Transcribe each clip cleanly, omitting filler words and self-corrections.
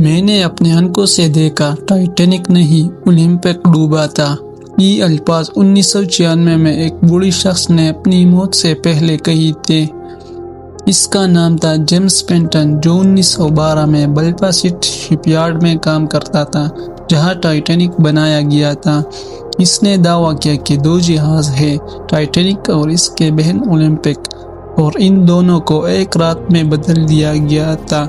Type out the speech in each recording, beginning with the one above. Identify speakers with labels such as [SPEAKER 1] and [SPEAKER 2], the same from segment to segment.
[SPEAKER 1] میں نے اپنے آنکھوں سے دیکھا، ٹائٹینک نہیں اولمپک ڈوبا تھا۔ یہ الفاظ 1996 میں ایک بوڑھی شخص نے اپنی موت سے پہلے کہی تھے۔ اس کا نام تھا جیمز فینٹن، جو 1912 میں بلفاسٹ شپ یارڈ میں کام کرتا تھا جہاں ٹائٹینک بنایا گیا تھا۔ اس نے دعویٰ کیا کہ 2 جہاز ہیں، ٹائٹینک اور اس کے بہن اولمپک، اور ان دونوں کو ایک رات میں بدل دیا گیا تھا۔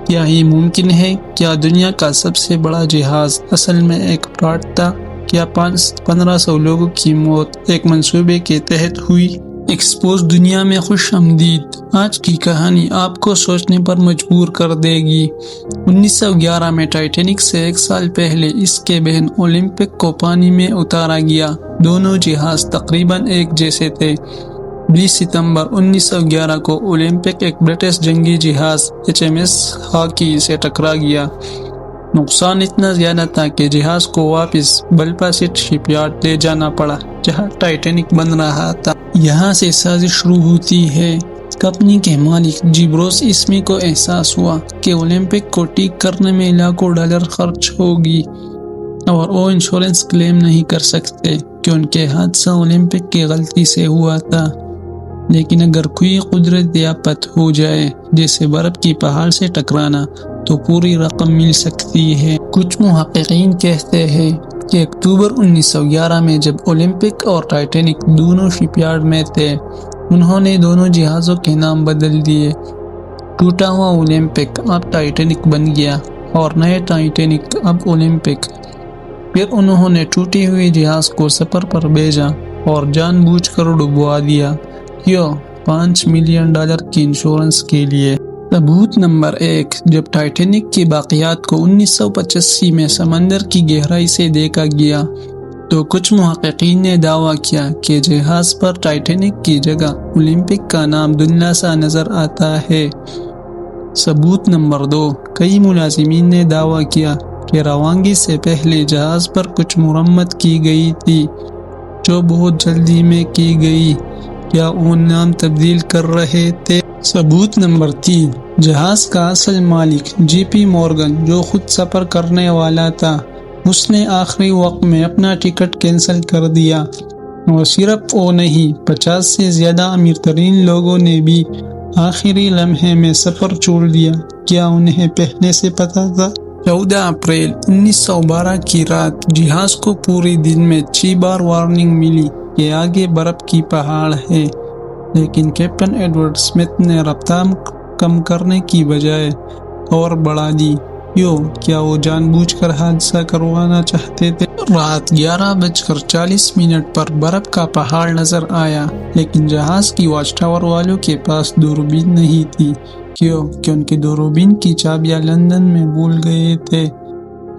[SPEAKER 1] کیا یہ ممکن ہے؟ کیا دنیا کا سب سے بڑا جہاز اصل میں ایک فراڈ تھا؟ کیا 1500 لوگوں کی موت ایک منصوبے کے تحت ہوئی؟ ایکسپوز دنیا میں خوش آمدید۔ آج کی کہانی آپ کو سوچنے پر مجبور کر دے گی۔ 1911 میں ٹائٹینک سے 1 سال پہلے اس کے بہن اولمپک کو پانی میں اتارا گیا۔ دونوں جہاز تقریباً ایک جیسے تھے۔ 20 ستمبر 1911 کو اولمپک ایک برٹش جنگی جہاز HMS ہاکی سے ٹکرا گیا۔ نقصان اتنا زیادہ تھا کہ جہاز کو واپس بلفاسٹ شپ یارڈ لے جانا پڑا جہاں ٹائٹینک بن رہا تھا۔ یہاں سے سازش شروع ہوتی ہے۔ کمپنی کے مالک جی بروس اسمی کو احساس ہوا کہ اولمپک کو ٹھیک کرنے میں لاکھوں ڈالر خرچ ہوگی اور وہ انشورنس کلیم نہیں کر سکتے کیونکہ حادثہ اولمپک کی غلطی سے ہوا تھا۔ لیکن اگر کوئی قدرتی آفت ہو جائے جیسے برف کی پہاڑ سے ٹکرانا تو پوری رقم مل سکتی ہے۔ کچھ محققین کہتے ہیں کہ اکتوبر 1911 میں جب اولمپک اور ٹائٹینک دونوں شپ یارڈ میں تھے، انہوں نے دونوں جہازوں کے نام بدل دیے۔ ٹوٹا ہوا اولمپک اب ٹائٹینک بن گیا اور نئے ٹائٹینک اب اولمپک۔ پھر انہوں نے ٹوٹے ہوئے جہاز کو سفر پر بھیجا اور جان بوجھ کر ڈبوا دیا۔ کیوں؟ $5 ملین کی انشورنس کے لیے۔ ثبوت نمبر 1، جب ٹائٹینک کے باقیات کو 1985 میں سمندر کی گہرائی سے دیکھا گیا تو کچھ محققین نے دعویٰ کیا کہ جہاز پر ٹائٹینک کی جگہ اولمپک کا نام دھندلا سا نظر آتا ہے۔ ثبوت نمبر 2، کئی ملازمین نے دعویٰ کیا کہ روانگی سے پہلے جہاز پر کچھ مرمت کی گئی تھی جو بہت جلدی میں کی گئی۔ کیا وہ نام تبدیل کر رہے تھے؟ ثبوت نمبر 3، جہاز کا اصل مالک JP مورگن جو خود سفر کرنے والا تھا، اس نے آخری وقت میں اپنا ٹکٹ کینسل کر دیا۔ اور صرف وہ نہیں، 50 سے زیادہ امیر ترین لوگوں نے بھی آخری لمحے میں سفر چھوڑ دیا۔ کیا انہیں پہلے سے پتا تھا؟ 14 اپریل 1912 کی رات جہاز کو پورے دن میں 6 بار وارننگ ملی کہ آگے برف کی پہاڑ ہے، لیکن کیپٹن ایڈورڈ اسمتھ نے رفتار کم کرنے کی بجائے اور بڑھا دی۔ کیا وہ جان بوجھ کر حادثہ کروانا چاہتے تھے؟ رات 11:40 پر برف کا پہاڑ نظر آیا، لیکن جہاز کی واچ ٹاور والوں کے پاس دوربین نہیں تھی۔ کیوں؟ کیونکہ دوربین کی چابیاں لندن میں بھول گئے تھے،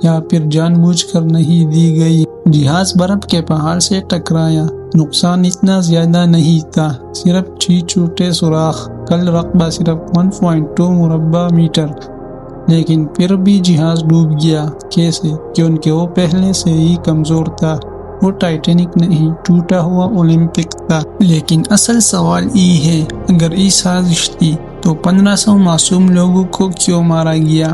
[SPEAKER 1] یا پھر جان بوجھ کر نہیں دی گئی۔ جہاز برف کے پہاڑ سے ٹکرایا۔ نقصان اتنا زیادہ نہیں تھا، صرف 6 چھوٹے سوراخ، کل رقبہ صرف 1.2 مربع میٹر، لیکن پھر بھی جہاز ڈوب گیا۔ کیسے؟ کیونکہ وہ پہلے سے ہی کمزور تھا۔ وہ ٹائٹینک نہیں، ٹوٹا ہوا اولمپک تھا۔ لیکن اصل سوال یہ ہے، اگر یہ سازش تھی تو 1500 معصوم لوگوں کو کیوں مارا گیا؟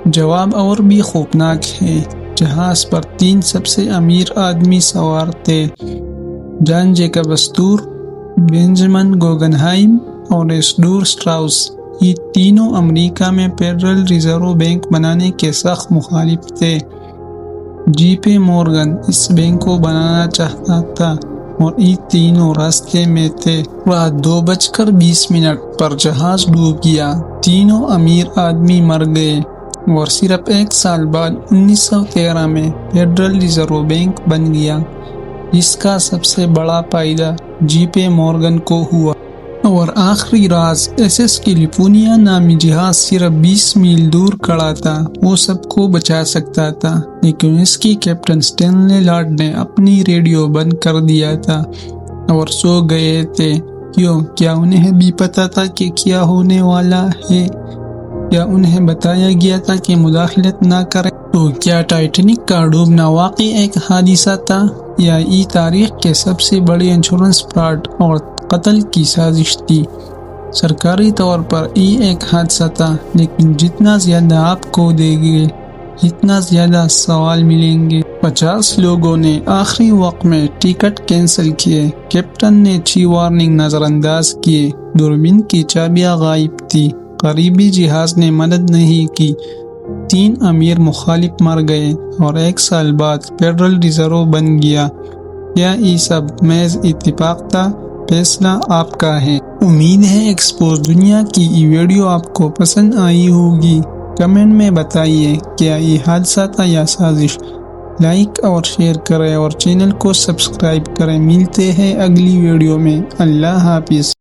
[SPEAKER 1] جواب اور بھی خوفناک ہے۔ جہاز پر 3 سب سے امیر آدمی سوار تھے، جان جیکب اسٹور، بینجامن گوگنہائم اور ایسڈور اسٹراؤس۔ یہ تینوں امریکہ میں فیڈرل ریزرو بینک بنانے کے سخت مخالف تھے۔ JP مورگن اس بینک کو بنانا چاہتا تھا اور یہ تینوں راستے میں تھے۔ رات 2:20 پر جہاز ڈوب گیا، تینوں امیر آدمی مر گئے، اور صرف 1 سال بعد 1913 میں فیڈرل ریزرو بینک بن گیا، جس کا سب سے بڑا فائدہ JP مورگن کو ہوا۔ اور آخری راز، SS کیلیفورنیا نامی جہاز صرف 20 میل دور کھڑا تھا۔ وہ سب کو بچا سکتا تھا، لیکن اس کی کیپٹن اسٹینلی لارڈ نے اپنی ریڈیو بند کر دیا تھا اور سو گئے تھے۔ کیوں؟ کیا انہیں بھی پتا تھا کہ کیا ہونے والا ہے؟ کیا انہیں بتایا گیا تھا کہ مداخلت نہ کریں؟ تو کیا ٹائٹینک کا ڈوبنا واقعی ایک حادثہ تھا، یا یہ تاریخ کے سب سے بڑی انشورنس فراڈ اور قتل کی سازش تھی؟ سرکاری طور پر یہ ایک حادثہ تھا، لیکن جتنا زیادہ آپ کو دیں گے اتنا زیادہ سوال ملیں گے۔ 50 لوگوں نے آخری وقت میں ٹکٹ کینسل کیے، کیپٹن نے 6 وارننگ نظر انداز کیے، دوربین کی چابیاں غائب تھی، قریبی جہاز نے مدد نہیں کی، 3 امیر مخالف مر گئے اور 1 سال بعد فیڈرل ریزرو بن گیا۔ کیا یہ سب محض اتفاق تھا؟ فیصلہ آپ کا ہے۔ امید ہے ایکسپوز دنیا کی یہ ویڈیو آپ کو پسند آئی ہوگی۔ کمنٹ میں بتائیے کیا یہ حادثہ تھا یا سازش۔ لائک اور شیئر کریں اور چینل کو سبسکرائب کریں۔ ملتے ہیں اگلی ویڈیو میں۔ اللہ حافظ۔